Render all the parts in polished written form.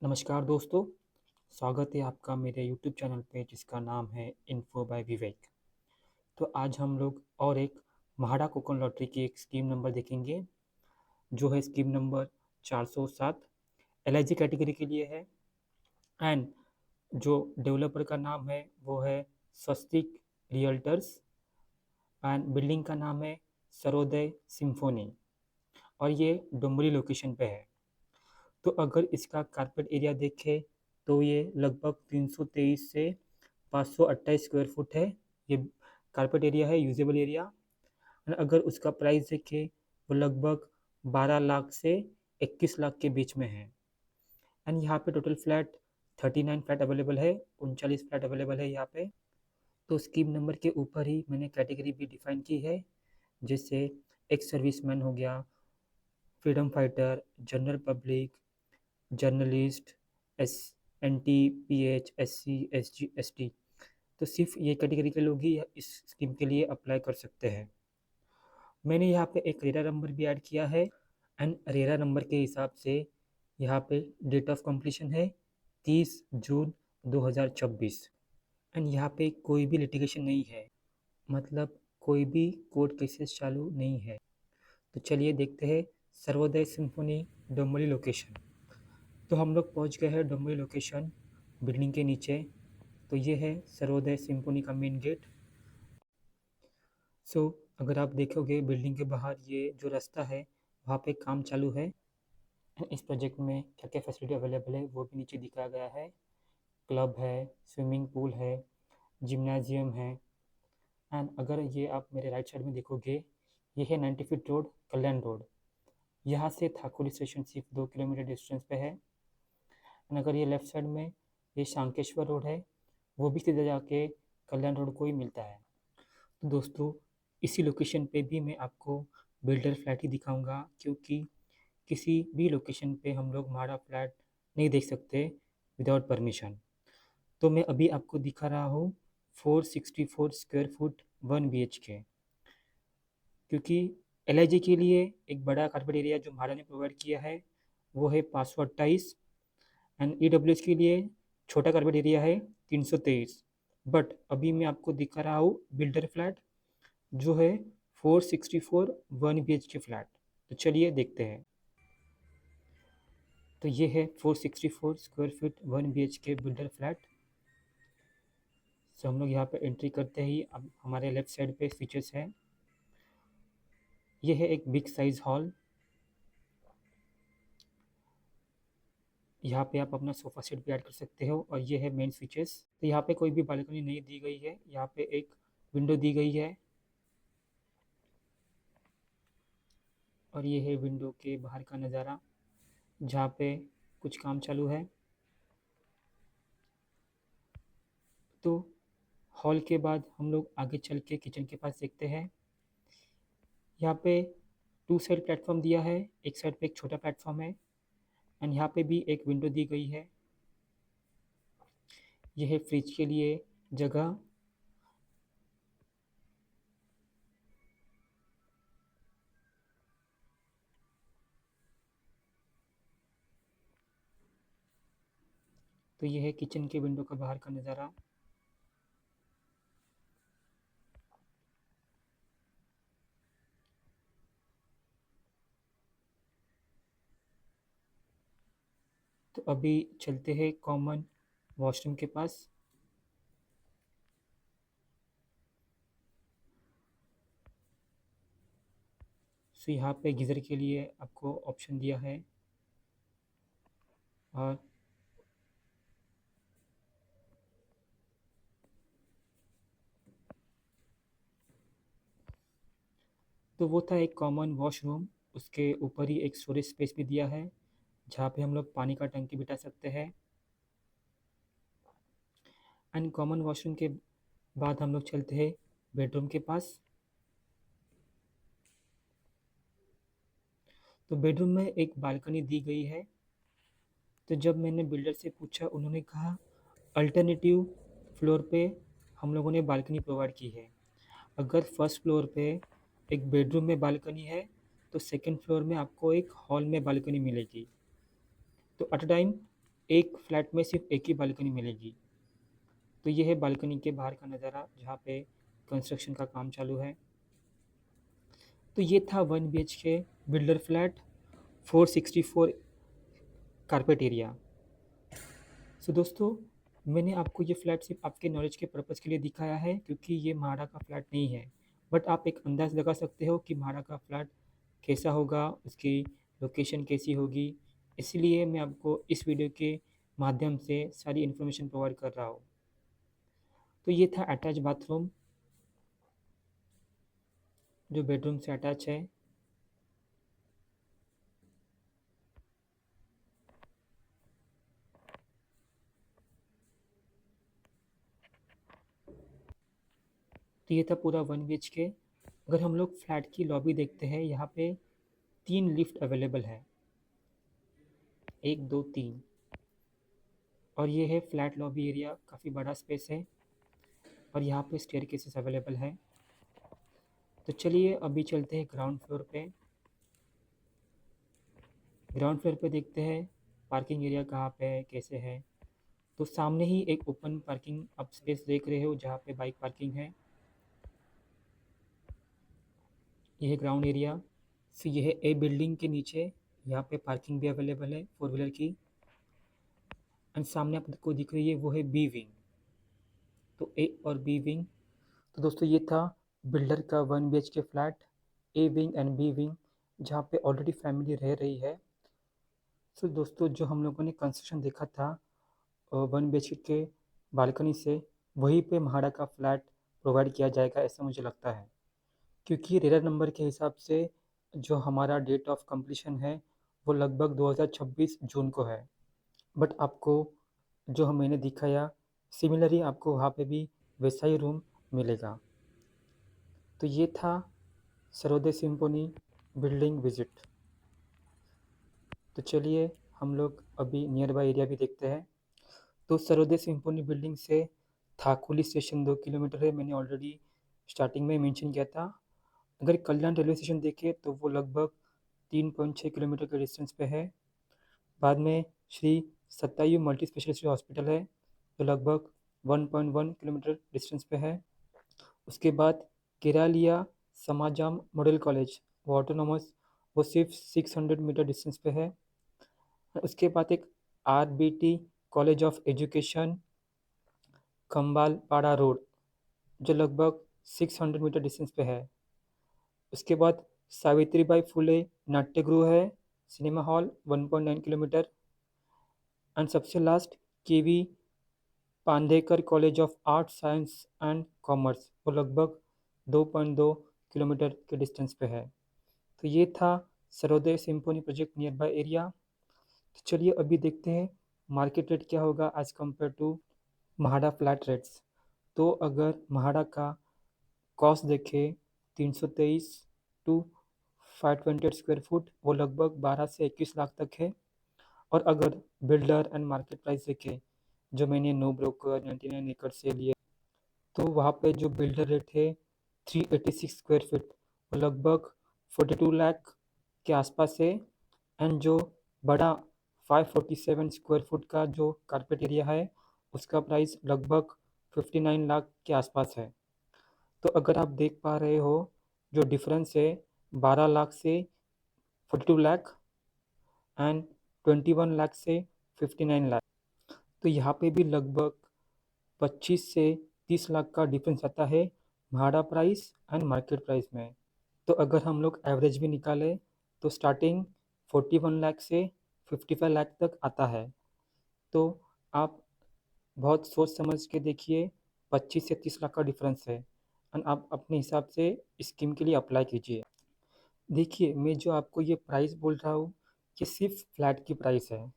नमस्कार दोस्तों, स्वागत है आपका मेरे यूट्यूब चैनल पे जिसका नाम है इन्फो बाय विवेक। तो आज हम लोग और एक म्हाडा कोकन लॉटरी की एक स्कीम नंबर देखेंगे जो है स्कीम नंबर 407। एलआईजी कैटेगरी के लिए है एंड जो डेवलपर का नाम है वो है स्वस्तिक रियल्टर्स एंड बिल्डिंग का नाम है सर्वोदय सिम्फोनी और ये डुमरी लोकेशन पे है। तो अगर इसका कारपेट एरिया देखें तो ये लगभग 323 से 528 स्क्वायर फुट है। ये कारपेट एरिया है, यूजेबल एरिया। और अगर उसका प्राइस देखें वो लगभग 12 लाख से 21 लाख के बीच में है। एंड यहाँ पे टोटल फ्लैट 39 फ्लैट अवेलेबल है, 39 फ्लैट अवेलेबल है यहाँ पे। तो स्कीम नंबर के ऊपर ही मैंने कैटेगरी भी डिफाइन की है, जैसे एक्स सर्विसमैन हो गया, freedom fighter, general public, journalist, S N T P H S C S G S T. तो सिर्फ ये कैटेगरी के लोग ही इस स्कीम के लिए अप्लाई कर सकते हैं। मैंने यहाँ पे एक रेरा नंबर भी ऐड किया है एंड रेरा नंबर के हिसाब से यहाँ पे डेट ऑफ कंप्लीशन है 30 जून 2024 एंड यहाँ पे कोई भी लिटिगेशन नहीं है, मतलब कोई भी कोर्ट केसेस चालू नहीं है। तो चलिए देखते हैं सर्वोदय सिम्फनी डोंबली लोकेशन। तो हम लोग पहुँच गए हैं डोंबली लोकेशन बिल्डिंग के नीचे। तो ये है सर्वोदय सिम्फनी का मेन गेट। सो अगर आप देखोगे बिल्डिंग के बाहर ये जो रास्ता है वहाँ पे काम चालू है। इस प्रोजेक्ट में क्या क्या फैसिलिटी अवेलेबल है वो भी नीचे दिखाया गया है। क्लब है, स्विमिंग पूल है, जिम्नाजियम है। एंड अगर ये आप मेरे राइट साइड में देखोगे, ये है 90 फीट रोड, कल्याण रोड। यहाँ से थाकुली स्टेशन सिर्फ 2 किलोमीटर डिस्टेंस पे है। एंड अगर ये लेफ्ट साइड में ये शांकेश्वर रोड है, वो भी सीधा जाके कल्याण रोड को ही मिलता है। तो दोस्तों, इसी लोकेशन पे भी मैं आपको बिल्डर फ्लैट ही दिखाऊंगा, क्योंकि किसी भी लोकेशन पे हम लोग हमारा फ्लैट नहीं देख सकते विदाउट परमिशन। तो मैं अभी आपको दिखा रहा हूँ 464 स्क्वायर फुट 1 BHK, क्योंकि एलआईजी के लिए एक बड़ा कारपेट एरिया जो म्हाडा ने प्रोवाइड किया है वो है 528 एंड ईडब्ल्यूएच के लिए छोटा कारपेट एरिया है 323। बट अभी मैं आपको दिखा रहा हूँ बिल्डर फ्लैट जो है 464 1 BHK फ्लैट। तो चलिए देखते हैं। तो ये है 464 square feet 1 BHK builder flat. So हम लोग यहाँ पे एंट्री करते ही अब हमारे लेफ्ट साइड पे स्विचेस है। ये है एक बिग साइज हॉल। यहाँ पे आप अपना सोफ़ा सेट भी ऐड कर सकते हो और ये है मेन स्विचेस। तो यहाँ पे कोई भी बालकनी नहीं दी गई है, यहाँ पे एक विंडो दी गई है और ये है विंडो के बाहर का नज़ारा जहाँ पे कुछ काम चालू है। तो हॉल के बाद हम लोग आगे चल के किचन के पास देखते हैं। यहाँ पे 2 साइड प्लेटफॉर्म दिया है, एक साइड पे एक छोटा प्लेटफॉर्म है एंड यहाँ पे भी एक विंडो दी गई है। यह है फ्रिज के लिए जगह। तो यह है किचन के विंडो का बाहर का नज़ारा। तो अभी चलते हैं कॉमन वॉशरूम के पास। सो यहाँ पे गीज़र के लिए आपको ऑप्शन दिया है और तो वो था एक कॉमन वॉशरूम। उसके ऊपर ही एक स्टोरेज स्पेस भी दिया है जहाँ पे हम लोग पानी का टंकी बिठा सकते हैं। एंड कॉमन वॉशरूम के बाद हम लोग चलते हैं बेडरूम के पास। तो बेडरूम में एक बालकनी दी गई है। तो जब मैंने बिल्डर से पूछा, उन्होंने कहा अल्टरनेटिव फ्लोर पे हम लोगों ने बालकनी प्रोवाइड की है। अगर फर्स्ट फ्लोर पे एक बेडरूम में बालकनी है तो सेकंड फ्लोर में आपको एक हॉल में बालकनी मिलेगी। तो एट अ टाइम एक फ्लैट में सिर्फ एक ही बालकनी मिलेगी। तो ये है बालकनी के बाहर का नज़ारा जहाँ पे कंस्ट्रक्शन का काम चालू है। तो ये था 1 BHK builder flat 464 carpet area. So दोस्तों, मैंने आपको ये फ्लैट सिर्फ आपके नॉलेज के पर्पज़ के लिए दिखाया है क्योंकि ये म्हाडा का फ्लैट नहीं है। बट आप एक अंदाज़ लगा सकते हो कि म्हाडा का फ्लैट कैसा होगा, उसकी लोकेशन कैसी होगी। इसलिए मैं आपको इस वीडियो के माध्यम से सारी इन्फॉर्मेशन प्रोवाइड कर रहा हूँ। तो ये था अटैच बाथरूम जो बेडरूम से अटैच है। तो ये था पूरा 1 BHK। अगर हम लोग फ्लैट की लॉबी देखते हैं, यहाँ पे 3 लिफ्ट अवेलेबल है, 1 2 3। और ये है फ्लैट लॉबी एरिया, काफ़ी बड़ा स्पेस है और यहाँ पे स्टेयरकेसेस अवेलेबल है। तो चलिए अभी चलते हैं ग्राउंड फ्लोर पे। ग्राउंड फ्लोर पे देखते हैं पार्किंग एरिया कहाँ पे है, कैसे है। तो सामने ही एक ओपन पार्किंग आप स्पेस देख रहे हो जहाँ पे बाइक पार्किंग है। ये है ग्राउंड एरिया। फिर ये है ए बिल्डिंग के नीचे, यहाँ पे पार्किंग भी अवेलेबल है 4 व्हीलर की। एंड सामने आपको दिख रही है वो है बी विंग। तो ए और बी विंग। तो दोस्तों ये था बिल्डर का 1 BHK flat, A wing and B wing, जहाँ पे ऑलरेडी फैमिली रह रही है। तो दोस्तों जो हम लोगों ने कंस्ट्रक्शन देखा था 1 BHK के बालकनी से, वहीं पे म्हाडा का फ्लैट प्रोवाइड किया जाएगा ऐसा मुझे लगता है। क्योंकि रेरर नंबर के हिसाब से जो हमारा डेट ऑफ कंप्लीशन है वो लगभग 2026 जून को है। बट आपको जो मैंने दिखाया सिमिलरली आपको वहाँ पे भी वैसा ही रूम मिलेगा। तो ये था सर्वोदय सिम्फनी बिल्डिंग विजिट। तो चलिए हम लोग अभी नियर बाय एरिया भी देखते हैं। तो सर्वोदय सिम्फनी बिल्डिंग से थाकुली स्टेशन 2 किलोमीटर है, मैंने ऑलरेडी स्टार्टिंग में मेंशन किया था। अगर कल्याण रेलवे स्टेशन देखें तो वो लगभग 3.6 किलोमीटर के डिस्टेंस पे है। बाद में श्री सत्तायु मल्टी स्पेशलिस्ट हॉस्पिटल है जो लगभग 1.1 किलोमीटर डिस्टेंस पे है। उसके बाद केरालिया समाजाम मॉडल कॉलेज, वो ऑटोनोमस, वो सिर्फ 600 मीटर डिस्टेंस पे है। उसके बाद एक RBT college of education Khambalpada road जो लगभग 600 मीटर डिस्टेंस पे है। उसके बाद सावित्रीबाई फुले नाट्यगृह है, सिनेमा हॉल 1.9 किलोमीटर। एंड सबसे last KV Pandekar college of art science and commerce, वो लगभग 2.2 किलोमीटर के डिस्टेंस पे है। तो ये था Sarvodaya symphony project nearby area. तो चलिए अभी देखते हैं मार्केट रेट क्या होगा as compare to MHADA flat rates. तो अगर म्हाडा का कॉस्ट देखें 323 टू 528 स्क्वायर फुट, वो लगभग 12 से 21 लाख तक है। और अगर बिल्डर एंड मार्केट प्राइस देखें जो मैंने नो ब्रोकर 99 एकड़ से लिए, तो वहाँ पे जो बिल्डर रेट है 386 स्क्वायर फीट, वो लगभग 42 लाख के आसपास है। एंड जो बड़ा 547 स्क्वायर फुट का जो कारपेट एरिया है उसका प्राइस लगभग 59 लाख के आसपास है। तो अगर आप देख पा रहे हो जो डिफरेंस है 12 लाख से 42 लाख एंड 21 लाख से 59 लाख, तो यहाँ पे भी लगभग 25 से 30 लाख का डिफरेंस आता है MHADA price and market price में। तो अगर हम लोग एवरेज भी निकालें तो स्टार्टिंग 41 लाख से 55 लाख तक आता है। तो आप बहुत सोच समझ के देखिए, 25 से 30 लाख का डिफरेंस है एंड आप अपने हिसाब से स्कीम के लिए अप्लाई कीजिए। देखिए मैं जो आपको ये प्राइस बोल रहा हूँ ये सिर्फ फ्लैट की प्राइस है।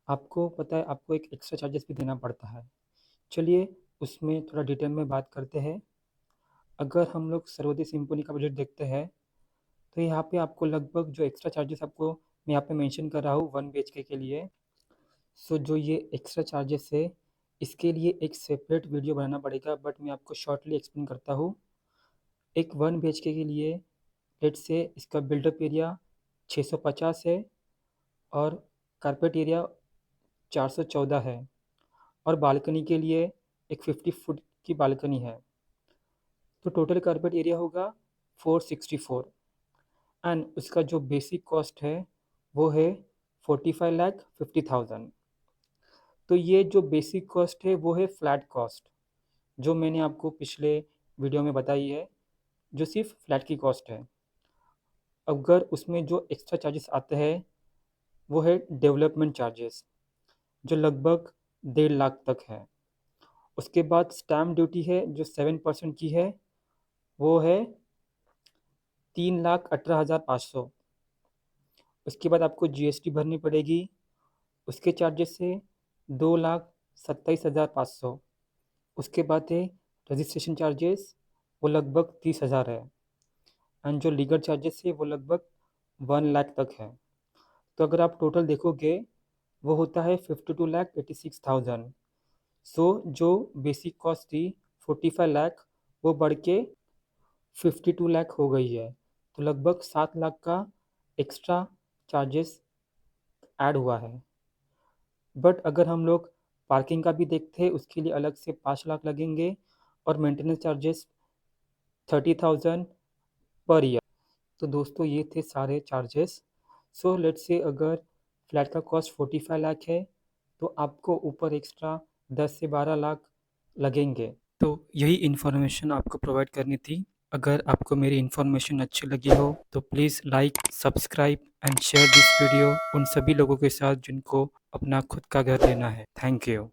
आपको पता है आपको एक एक्स्ट्रा चार्जेस भी देना पड़ता है। चलिए उसमें थोड़ा डिटेल में बात करते हैं। अगर हम लोग सर्वोदय सिम्फनी का बजट देखते हैं तो यहाँ पे आपको लगभग जो एक्स्ट्रा चार्जेस आपको मैं यहाँ पे मेंशन कर रहा हूँ 1 BHK के लिए। सो जो ये एक्स्ट्रा चार्जेस है इसके लिए एक सेपरेट वीडियो बनाना पड़ेगा, बट मैं आपको शॉर्टली एक्सप्लेन करता हूँ। एक 1 BHK के लिए लेट से इसका बिल्डअप एरिया 650 है और कारपेट एरिया 414 है और बालकनी के लिए एक 50 फुट की बालकनी है। तो टोटल कारपेट एरिया होगा 464 एंड उसका जो बेसिक कॉस्ट है वो है 45,50,000। तो ये जो बेसिक कॉस्ट है वो है फ्लैट कॉस्ट, जो मैंने आपको पिछले वीडियो में बताई है, जो सिर्फ फ्लैट की कॉस्ट है। अगर उसमें जो एक्स्ट्रा चार्जेस आते हैं वो है डेवलपमेंट चार्जेस, जो लगभग 1.5 लाख तक है। उसके बाद स्टैम्प ड्यूटी है जो 7% की है, वो है 3,18,500। उसके बाद आपको जीएसटी भरनी पड़ेगी, उसके चार्जेस है 2,27,500। उसके बाद है रजिस्ट्रेशन चार्जेस, वो लगभग 30,000 है एंड जो लीगल चार्जेस है वो लगभग 1 लाख तक है। तो अगर आप टोटल देखोगे वो होता है 52,86,000। सो जो बेसिक कॉस्ट थी 45 लाख, वो बढ़ के 52 लाख हो गई है। तो लगभग 7 लाख का एक्स्ट्रा चार्जेस ऐड हुआ है। बट अगर हम लोग पार्किंग का भी देखते हैं, उसके लिए अलग से 5 लाख लगेंगे और मेंटेनेंस चार्जेस 30,000 पर ईयर। तो दोस्तों ये थे सारे चार्जेस। सो लेट्स से अगर फ्लैट का कॉस्ट 45 लाख है तो आपको ऊपर एक्स्ट्रा 10 से 12 लाख लगेंगे। तो यही इन्फॉर्मेशन आपको प्रोवाइड करनी थी। अगर आपको मेरी इन्फॉर्मेशन अच्छी लगी हो तो please like, subscribe and share this video उन सभी लोगों के साथ जिनको अपना खुद का घर लेना है। Thank you.